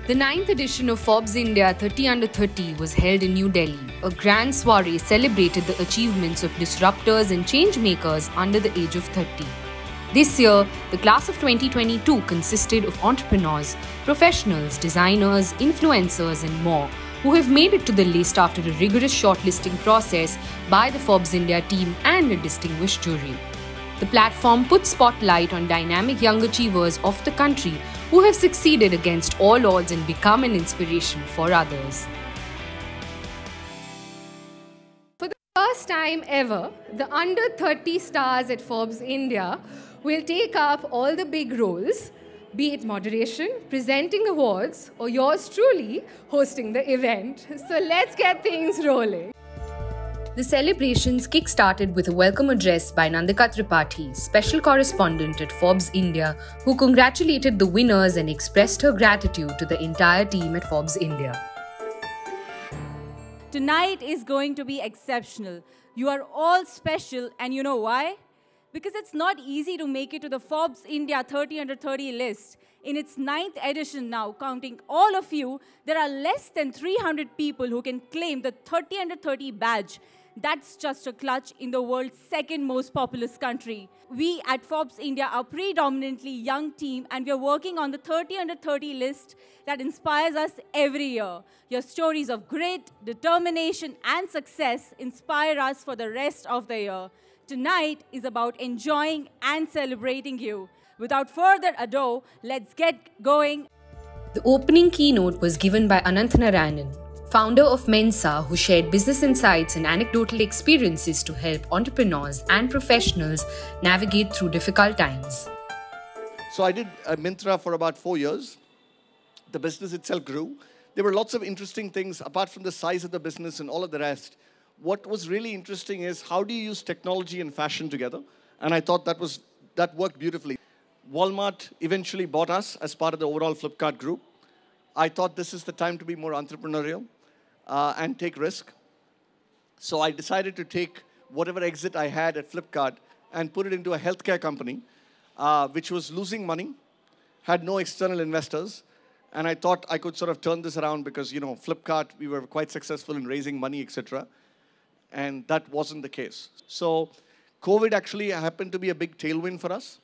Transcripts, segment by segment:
The 9th edition of Forbes India 30 Under 30 was held in New Delhi. A grand soiree celebrated the achievements of disruptors and changemakers under the age of 30. This year, the class of 2022 consisted of entrepreneurs, professionals, designers, influencers and more who have made it to the list after a rigorous shortlisting process by the Forbes India team and a distinguished jury. The platform puts spotlight on dynamic young achievers of the country who have succeeded against all odds and become an inspiration for others. For the first time ever, the under 30 stars at Forbes India will take up all the big roles, be it moderation, presenting awards, or yours truly hosting the event. So let's get things rolling. The celebrations kick-started with a welcome address by Nandika Tripathi, special correspondent at Forbes India, who congratulated the winners and expressed her gratitude to the entire team at Forbes India. Tonight is going to be exceptional. You are all special, and you know why? Because it's not easy to make it to the Forbes India 30 Under 30 list. In its 9th edition now, counting all of you, there are less than 300 people who can claim the 30 Under 30 badge. That's just a clutch in the world's second most populous country. We at Forbes India are predominantly young team, and we are working on the 30 Under 30 list that inspires us every year. Your stories of grit, determination and success inspire us for the rest of the year. Tonight is about enjoying and celebrating you. Without further ado, let's get going. The opening keynote was given by Ananth Narayanan, founder of Mensa, who shared business insights and anecdotal experiences to help entrepreneurs and professionals navigate through difficult times. So I did Myntra for about 4 years. The business itself grew. There were lots of interesting things apart from the size of the business and all of the rest. What was really interesting is how do you use technology and fashion together? And I thought that worked beautifully. Walmart eventually bought us as part of the overall Flipkart group. I thought this is the time to be more entrepreneurial and take risk. So I decided to take whatever exit I had at Flipkart and put it into a healthcare company, which was losing money, had no external investors. And I thought I could sort of turn this around because, you know, Flipkart, we were quite successful in raising money, etc. And that wasn't the case. So COVID actually happened to be a big tailwind for us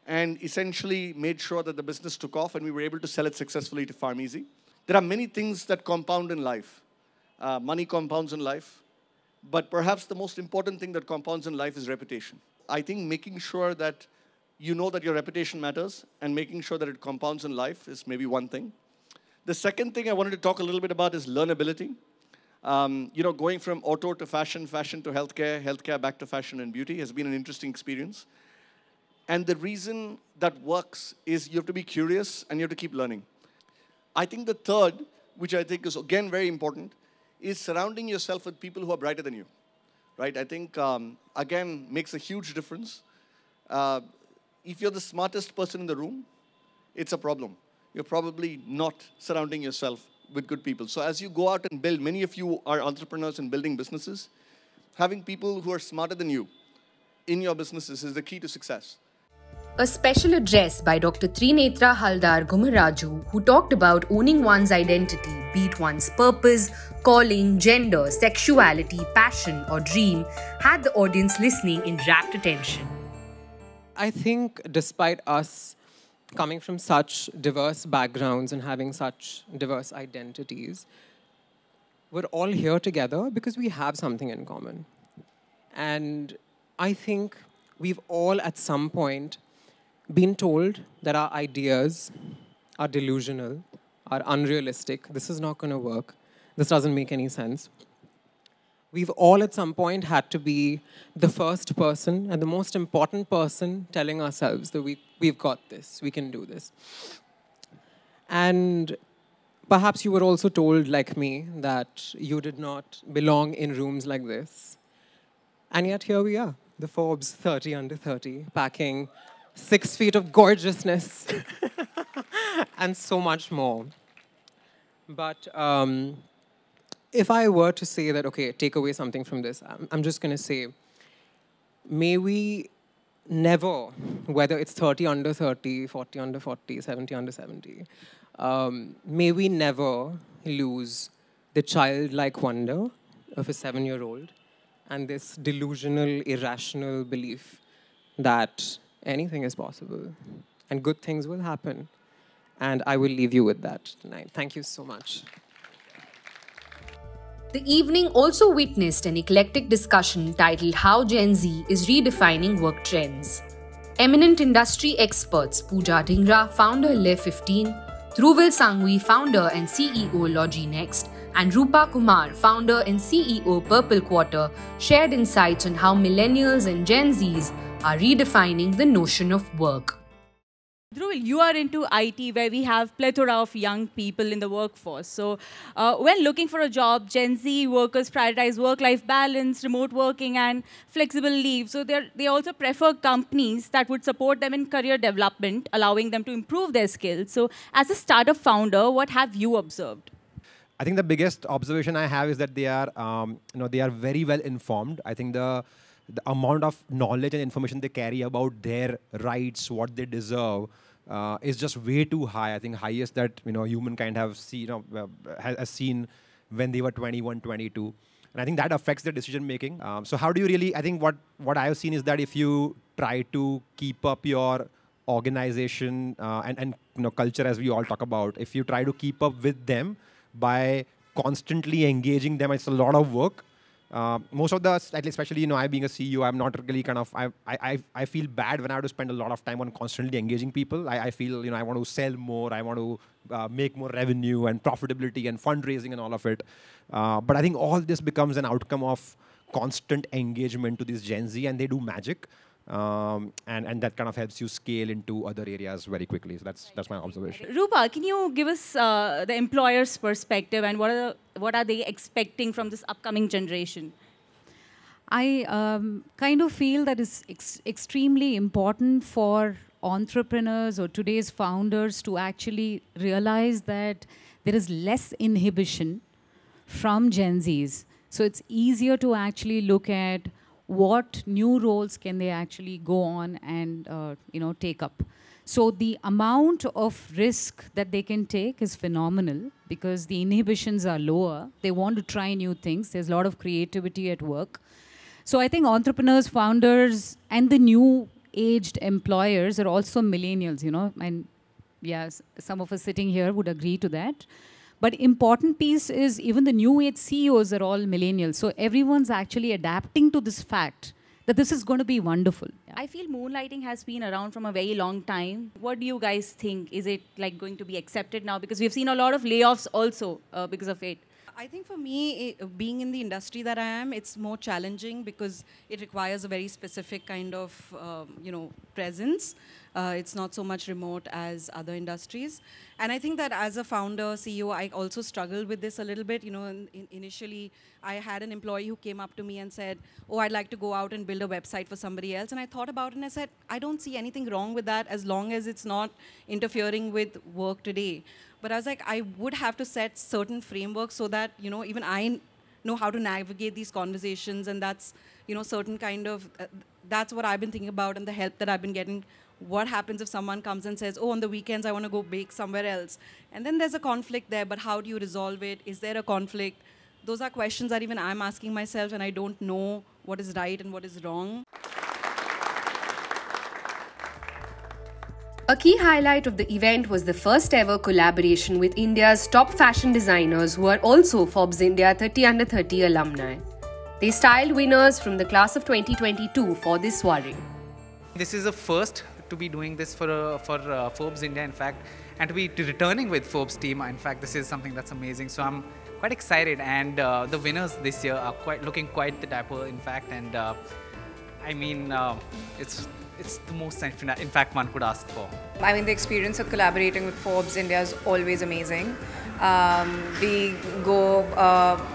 and essentially made sure that the business took off and we were able to sell it successfully to PharmEasy. There are many things that compound in life. Money compounds in life, but perhaps the most important thing that compounds in life is reputation. I think making sure that you know that your reputation matters and making sure that it compounds in life is maybe one thing. The second thing I wanted to talk a little bit about is learnability. You know, going from auto to fashion, fashion to healthcare, healthcare back to fashion and beauty has been an interesting experience. And the reason that works is you have to be curious and you have to keep learning. I think the third, which I think is again very important, is surrounding yourself with people who are brighter than you, right? I think, again, makes a huge difference. If you're the smartest person in the room, it's a problem. You're probably not surrounding yourself with good people. So as you go out and build, many of you are entrepreneurs and building businesses, having people who are smarter than you in your businesses is the key to success. A special address by Dr. Trinetra Haldar Gumaraju, who talked about owning one's identity, be it one's purpose, calling, gender, sexuality, passion or dream, had the audience listening in rapt attention. I think despite us coming from such diverse backgrounds and having such diverse identities, we're all here together because we have something in common. And I think we've all at some point been told that our ideas are delusional, are unrealistic, this is not going to work, this doesn't make any sense. We've all at some point had to be the first person and the most important person telling ourselves that we've got this, we can do this. And perhaps you were also told, like me, that you did not belong in rooms like this. And yet here we are, the Forbes 30 Under 30, packing 6 feet of gorgeousness and so much more. But if I were to say that, okay, take away something from this, I'm just going to say, may we never, whether it's 30 under 30, 40 under 40, 70 under 70, may we never lose the childlike wonder of a 7-year-old and this delusional, irrational belief that anything is possible and good things will happen. And I will leave you with that tonight. Thank you so much. The evening also witnessed an eclectic discussion titled How Gen Z is Redefining Work Trends. Eminent industry experts Pooja Dhingra, founder Le15, Dhruvil Sangvi, founder and CEO LogiNext, and Rupa Kumar, founder and CEO Purple Quarter, shared insights on how millennials and Gen Zs are redefining the notion of work. Dhruvil, you are into IT, where we have plethora of young people in the workforce. So when looking for a job, Gen Z workers prioritize work-life balance, remote working, and flexible leave. So they also prefer companies that would support them in career development, allowing them to improve their skills. So as a startup founder, what have you observed? I think the biggest observation I have is that they are, they are very well informed. I think the amount of knowledge and information they carry about their rights, what they deserve, is just way too high. I think highest that humankind have seen, has seen when they were 21, 22. And I think that affects their decision making. So how do you really? I think what I have seen is that if you try to keep up your organization and culture, as we all talk about, if you try to keep up with them by constantly engaging them, it's a lot of work. Most of the, especially I being a CEO, I'm not really I feel bad when I have to spend a lot of time on constantly engaging people. I feel I want to sell more, I want to make more revenue and profitability and fundraising and all of it. But I think all this becomes an outcome of constant engagement to this Gen Z, and they do magic. And that kind of helps you scale into other areas very quickly. So that's my observation. Rupa, can you give us the employer's perspective, and what are they expecting from this upcoming generation? I kind of feel that it's extremely important for entrepreneurs or today's founders to actually realize that there is less inhibition from Gen Zs. So it's easier to actually look at what new roles can they actually go on and take up. So the amount of risk that they can take is phenomenal because the inhibitions are lower. They want to try new things. There's a lot of creativity at work. So I think entrepreneurs, founders, and the new aged employers are also millennials, and yes, some of us sitting here would agree to that. But important piece is even the new age CEOs are all millennials. So everyone's actually adapting to this fact that this is going to be wonderful. I feel moonlighting has been around from a very long time. What do you guys think? Is it going to be accepted now? Because we've seen a lot of layoffs also because of it. I think for me, being in the industry that I am, it's more challenging because it requires a very specific kind of, presence. It's not so much remote as other industries. And I think that as a founder, CEO, I also struggled with this a little bit. Initially, I had an employee who came up to me and said, oh, I'd like to go out and build a website for somebody else. And I thought about it and I said, I don't see anything wrong with that as long as it's not interfering with work today. But I was like, I would have to set certain frameworks so that, even I know how to navigate these conversations. And that's, certain kind of, that's what I've been thinking about and the help that I've been getting. What happens if someone comes and says, oh, on the weekends, I want to go bake somewhere else? And then there's a conflict there, but how do you resolve it? Is there a conflict? Those are questions that even I'm asking myself, and I don't know what is right and what is wrong. A key highlight of the event was the first ever collaboration with India's top fashion designers who are also Forbes India 30 Under 30 alumni. They styled winners from the class of 2022 for this soiree. This is a first to be doing this for Forbes India, in fact, and to be returning with Forbes team. In fact, this is something that's amazing. So I'm quite excited, and the winners this year are looking quite the dapper, in fact, and it's the most, in fact, one could ask for. I mean, the experience of collaborating with Forbes India is always amazing. We go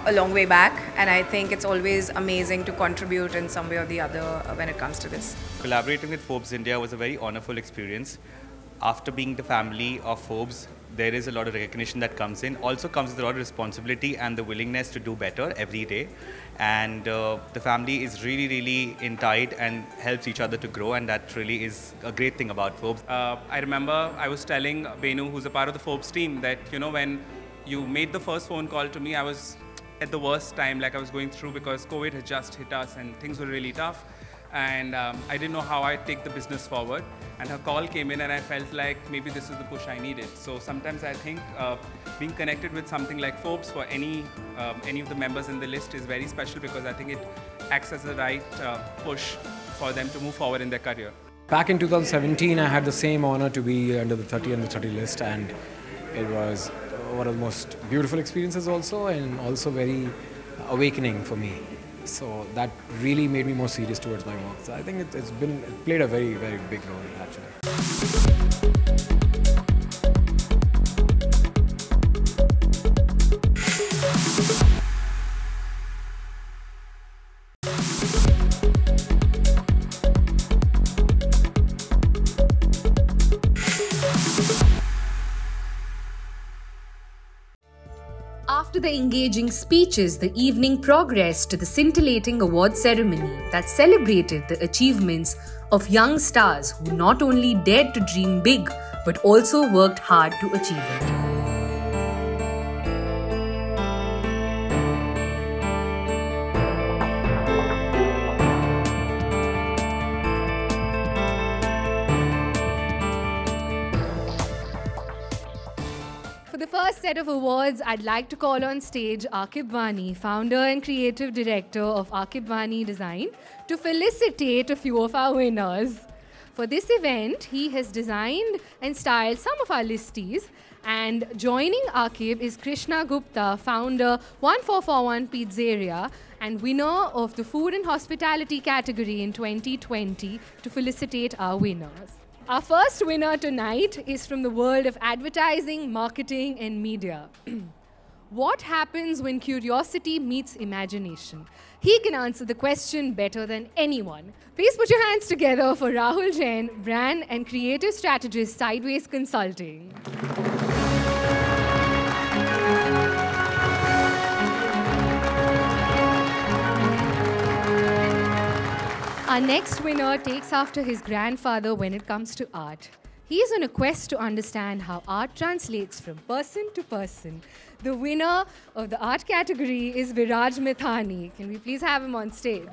a long way back, and I think it's always amazing to contribute in some way or the other when it comes to this. Collaborating with Forbes India was a very honorful experience. After being the family of Forbes, there is a lot of recognition that comes in. Also comes with a lot of responsibility and the willingness to do better every day. And the family is really, really in tight and helps each other to grow, and that really is a great thing about Forbes. I remember I was telling Benu, who's a part of the Forbes team, that, you know, when you made the first phone call to me, I was at the worst time, like I was going through, because COVID had just hit us and things were really tough. And I didn't know how I'd take the business forward. And her call came in and I felt like maybe this is the push I needed. So sometimes I think being connected with something like Forbes for any of the members in the list is very special, because I think it acts as the right push for them to move forward in their career. Back in 2017, I had the same honor to be under the 30 under 30 list, and it was one of the most beautiful experiences also, and also very awakening for me. So that really made me more serious towards my work. So I think it played a very, very big role actually. After the engaging speeches, the evening progressed to the scintillating award ceremony that celebrated the achievements of young stars who not only dared to dream big but also worked hard to achieve it. For the first set of awards, I'd like to call on stage Akib Wani, founder and creative director of Akib Wani Design, to felicitate a few of our winners. For this event, he has designed and styled some of our listees, and joining Akib is Krishna Gupta, founder 1441 Pizzeria and winner of the Food and Hospitality category in 2020, to felicitate our winners. Our first winner tonight is from the world of advertising, marketing, and media. What happens when curiosity meets imagination? He can answer the question better than anyone. Please put your hands together for Rahul Jain, brand and creative strategist, Sideways Consulting. Our next winner takes after his grandfather when it comes to art. He is on a quest to understand how art translates from person to person. The winner of the art category is Viraj Mithani. Can we please have him on stage?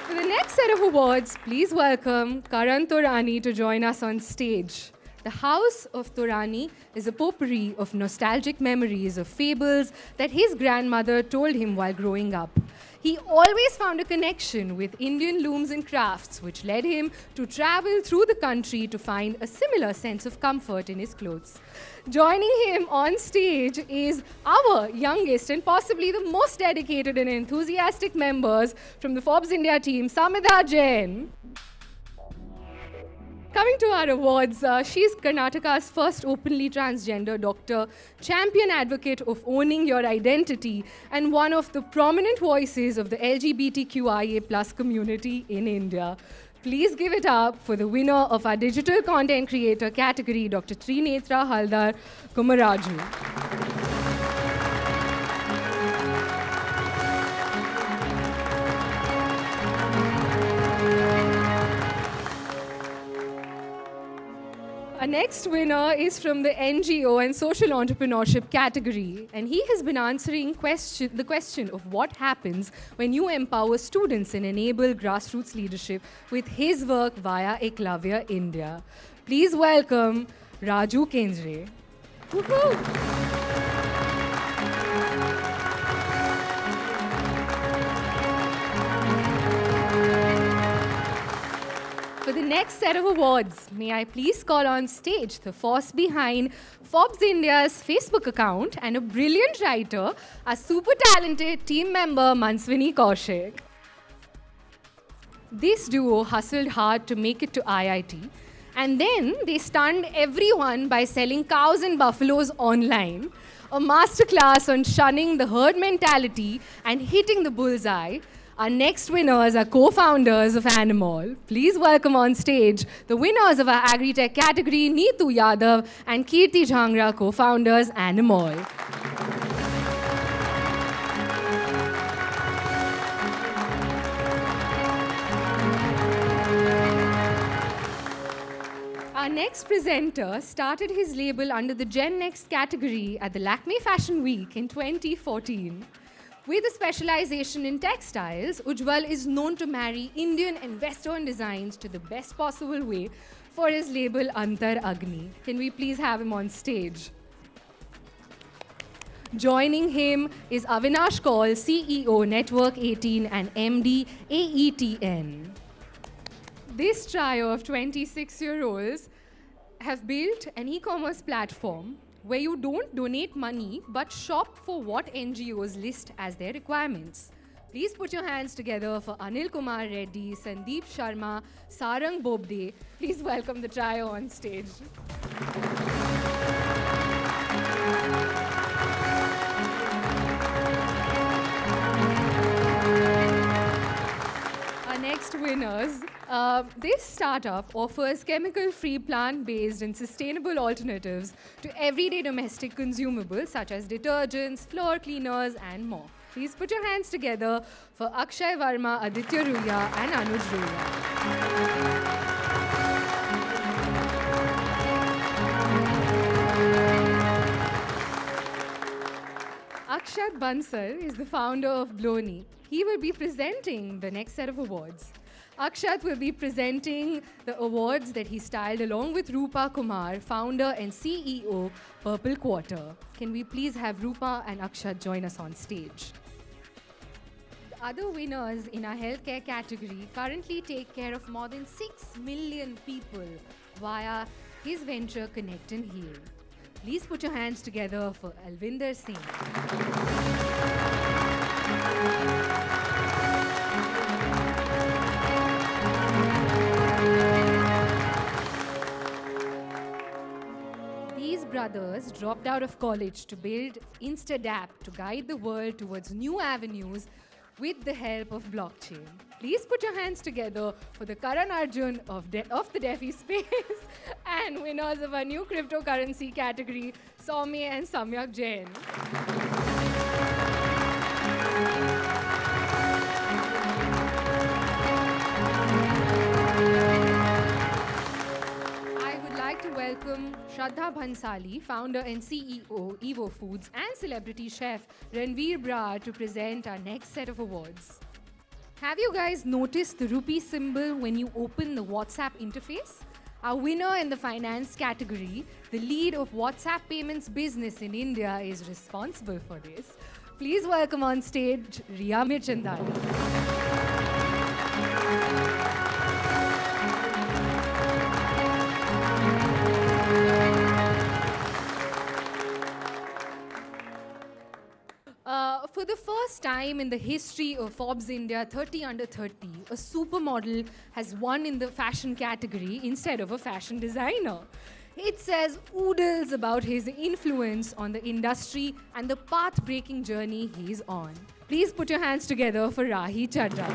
For the next set of awards, please welcome Karan Torani to join us on stage. The House of Torani is a potpourri of nostalgic memories of fables that his grandmother told him while growing up. He always found a connection with Indian looms and crafts, which led him to travel through the country to find a similar sense of comfort in his clothes. Joining him on stage is our youngest and possibly the most dedicated and enthusiastic members from the Forbes India team, Samida Jain. Coming to our awards, she's Karnataka's first openly transgender doctor, champion advocate of owning your identity, and one of the prominent voices of the LGBTQIA+ community in India. Please give it up for the winner of our digital content creator category, Dr. Trinetra Haldar Kumaraju. Our next winner is from the NGO and social entrepreneurship category, and he has been answering the question of what happens when you empower students and enable grassroots leadership with his work via Eklavya India. Please welcome Raju Kenjre. Woohoo! For the next set of awards, may I please call on stage the force behind Forbes India's Facebook account and a brilliant writer, our super talented team member Manswini Kaushik. This duo hustled hard to make it to IIT, and then they stunned everyone by selling cows and buffaloes online. A masterclass on shunning the herd mentality and hitting the bullseye. Our next winners are co-founders of Animal. Please welcome on stage the winners of our Agri-Tech category, Neetu Yadav and Kirti Jhangra, co-founders Animal. Our next presenter started his label under the Gen Next category at the Lakme Fashion Week in 2014. With a specialization in textiles, Ujjwal is known to marry Indian and Western designs to the best possible way for his label Antar Agni. Can we please have him on stage? Joining him is Avinash Kaul, CEO, Network 18 and MD, AETN. This trio of 26-year-olds have built an e-commerce platform where you don't donate money but shop for what NGOs list as their requirements. Please put your hands together for Anil Kumar Reddy, Sandeep Sharma, Sarang Bobde. Please welcome the trio on stage. Our next winners. This startup offers chemical-free, plant-based and sustainable alternatives to everyday domestic consumables such as detergents, floor cleaners and more. Please put your hands together for Akshay Varma, Aditya Ruya and Anuj Ruya. Akshat Bansal is the founder of Bloni. He will be presenting the next set of awards. Akshat will be presenting the awards that he styled along with Rupa Kumar, founder and CEO, Purple Quarter. Can we please have Rupa and Akshat join us on stage? The other winners in our healthcare category currently take care of more than 6 million people via his venture Connect and Heal. Please put your hands together for Alvinder Singh. These brothers dropped out of college to build InstaDapp to guide the world towards new avenues with the help of blockchain. Please put your hands together for the Karan Arjun of the DeFi space and winners of our new cryptocurrency category, Soumya and Samyak Jain. To welcome Shraddha Bhansali, founder and CEO, Evo Foods, and celebrity chef Ranveer Brar to present our next set of awards. Have you guys noticed the rupee symbol when you open the WhatsApp interface? Our winner in the finance category, the lead of WhatsApp payments business in India, is responsible for this. Please welcome on stage Riya Mirchandani. For the first time in the history of Forbes India 30 under 30, a supermodel has won in the fashion category instead of a fashion designer. It says oodles about his influence on the industry and the path-breaking journey he's on. Please put your hands together for Rahi Chadha.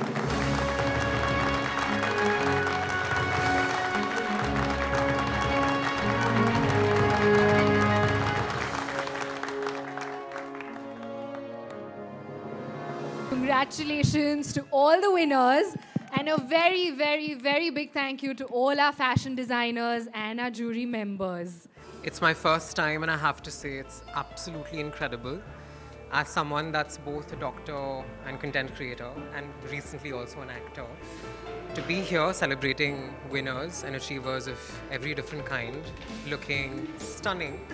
Congratulations to all the winners and a very, very, very big thank you to all our fashion designers and our jury members. It's my first time and I have to say it's absolutely incredible. As someone that's both a doctor and content creator and recently also an actor, to be here celebrating winners and achievers of every different kind, looking stunning,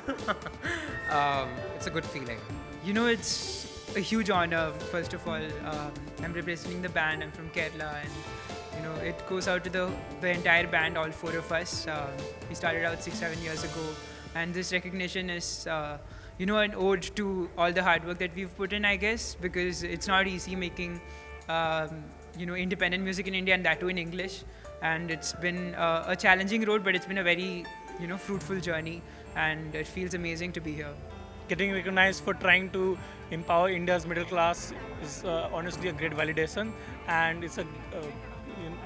it's a good feeling. You know, it's a huge honor. First of all, I'm representing the band. I'm from Kerala, and you know, it goes out to the entire band, all four of us. We started out 6-7 years ago, and this recognition is you know, an ode to all the hard work that we've put in, I guess, because it's not easy making you know, independent music in India, and that too in English. And it's been a challenging road, but it's been a very, you know, fruitful journey, and it feels amazing to be here. getting recognized for trying to empower India's middle class is honestly a great validation, and it's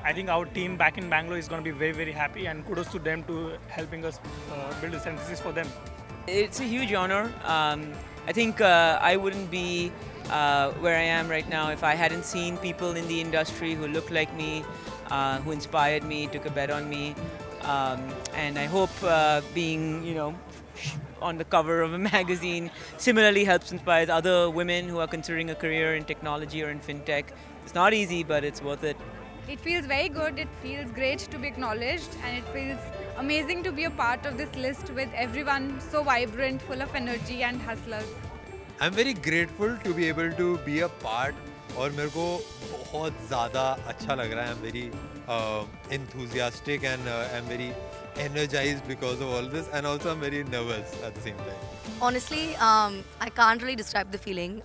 I think our team back in Bangalore is going to be very, very happy, and kudos to them to helping us build this, and this is for them. It's a huge honor. I think I wouldn't be where I am right now if I hadn't seen people in the industry who look like me, who inspired me, took a bet on me, and I hope being, on the cover of a magazine similarly helps inspire other women who are considering a career in technology or in fintech. It's not easy, but it's worth it. It feels very good, it feels great to be acknowledged, and it feels amazing to be a part of this list with everyone so vibrant, full of energy and hustlers. I'm very grateful to be able to be a part, और मेरे को बहुत ज़्यादा अच्छा लग रहा है. I'm very enthusiastic and I'm very energized because of all this, and also I'm very nervous at the same time. Honestly, I can't really describe the feeling.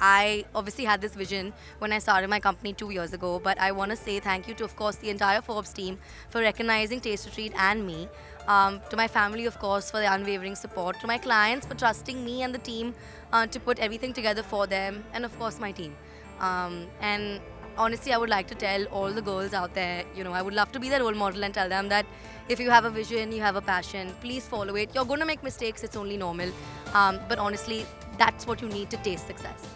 I obviously had this vision when I started my company 2 years ago, but I want to say thank you to, of course, the entire Forbes team for recognizing Taste to Treat and me. To my family, of course, for the unwavering support. To my clients for trusting me and the team to put everything together for them. And of course, my team. And honestly, I would like to tell all the girls out there, I would love to be their role model and tell them that if you have a vision, you have a passion, please follow it. You're going to make mistakes, it's only normal. But honestly, that's what you need to taste success.